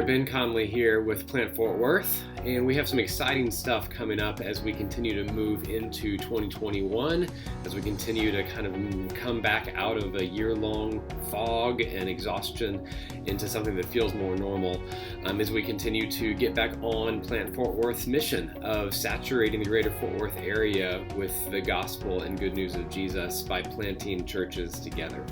Ben Connelly here with Plant Fort Worth, and we have some exciting stuff coming up as we continue to move into 2021, as we continue to kind of come back out of a year-long fog and exhaustion into something that feels more normal, as we continue to get back on Plant Fort Worth's mission of saturating the greater Fort Worth area with the gospel and good news of Jesus by planting churches together.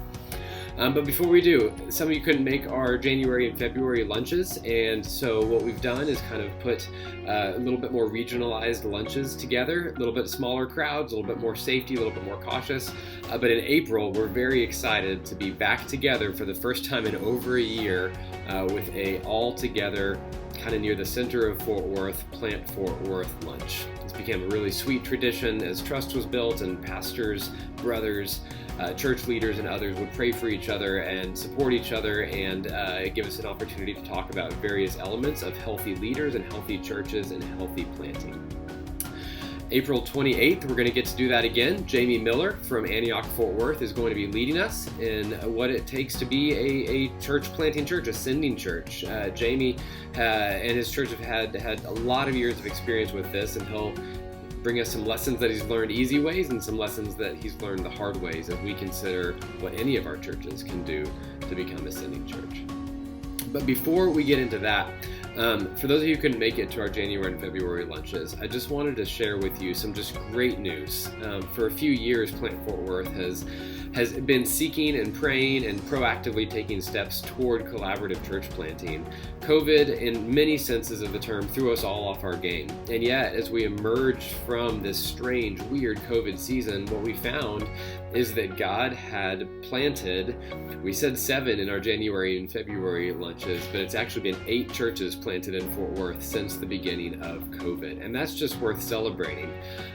But before we do, some of you couldn't make our January and February lunches, and so what we've done is kind of put a little bit more regionalized lunches together, a little bit smaller crowds, a little bit more safety, a little bit more cautious. But in April, we're very excited to be back together for the first time in over a year with a all-together, kind of near the center of Fort Worth, Plant Fort Worth lunch. It's become a really sweet tradition as trust was built and pastors, brothers, church leaders and others would pray for each other and support each other and give us an opportunity to talk about various elements of healthy leaders and healthy churches and healthy planting. April 28th, we're going to get to do that again. Jamie Miller from Antioch Fort Worth is going to be leading us in what it takes to be a church planting church, a sending church. Jamie and his church have had a lot of years of experience with this, and he'll bring us some lessons that he's learned easy ways and some lessons that he's learned the hard ways as we consider what any of our churches can do to become a sending church. But before we get into that, for those of you who couldn't make it to our January and February lunches, I just wanted to share with you some just great news. For a few years, Plant Fort Worth has been seeking and praying and proactively taking steps toward collaborative church planting. COVID, in many senses of the term, threw us all off our game. And yet, as we emerged from this strange, weird COVID season, what we found is that God had planted, we said 7 in our January and February lunches, but it's actually been 8 churches planted in Fort Worth since the beginning of COVID. And that's just worth celebrating.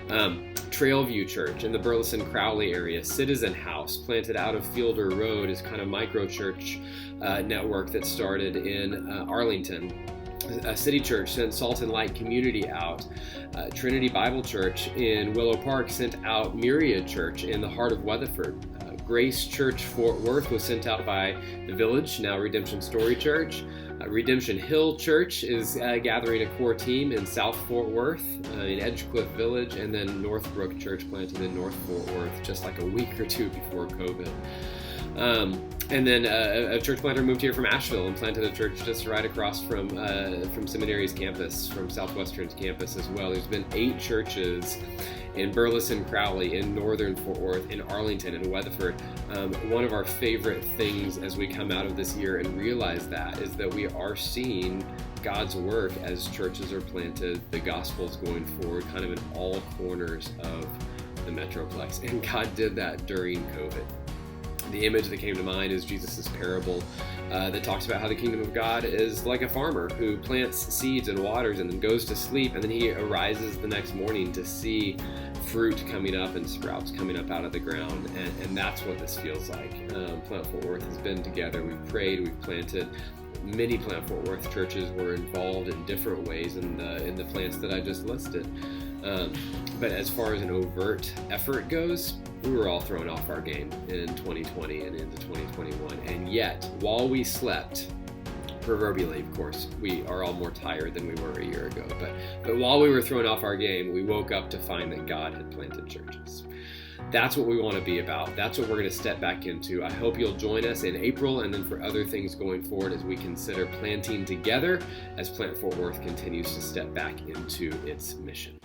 Trailview Church in the Burleson-Crowley area, Citizen House, planted out of Fielder Road, is kind of micro church network that started in Arlington. City Church sent Salt and Light Community out. Trinity Bible Church in Willow Park sent out Myriad Church in the heart of Weatherford. Grace Church Fort Worth was sent out by The Village, now Redemption Story Church. Redemption Hill Church is gathering a core team in South Fort Worth, in Edgecliff Village, and then Northbrook Church planted in North Fort Worth just like a week or two before COVID. And then a church planter moved here from Asheville and planted a church just right across from Seminary's campus, from Southwestern's campus as well. There's been 8 churches in Burleson, Crowley, in Northern Fort Worth, in Arlington, and Weatherford. One of our favorite things as we come out of this year and realize that is that we are seeing God's work as churches are planted, the gospel's going forward, kind of in all corners of the Metroplex. And God did that during COVID. The image that came to mind is Jesus' parable that talks about how the kingdom of God is like a farmer who plants seeds and waters and then goes to sleep, and then he arises the next morning to see fruit coming up and sprouts coming up out of the ground. And that's what this feels like. Plant Fort Worth has been together. We've prayed, we've planted. Many Plant Fort Worth churches were involved in different ways in the plants that I just listed. But as far as an overt effort goes, we were all thrown off our game in 2020 and into 2021. And yet, while we slept, proverbially, of course, we are all more tired than we were a year ago. But while we were thrown off our game, we woke up to find that God had planted churches. That's what we want to be about. That's what we're going to step back into. I hope you'll join us in April and then for other things going forward as we consider planting together as Plant Fort Worth continues to step back into its mission.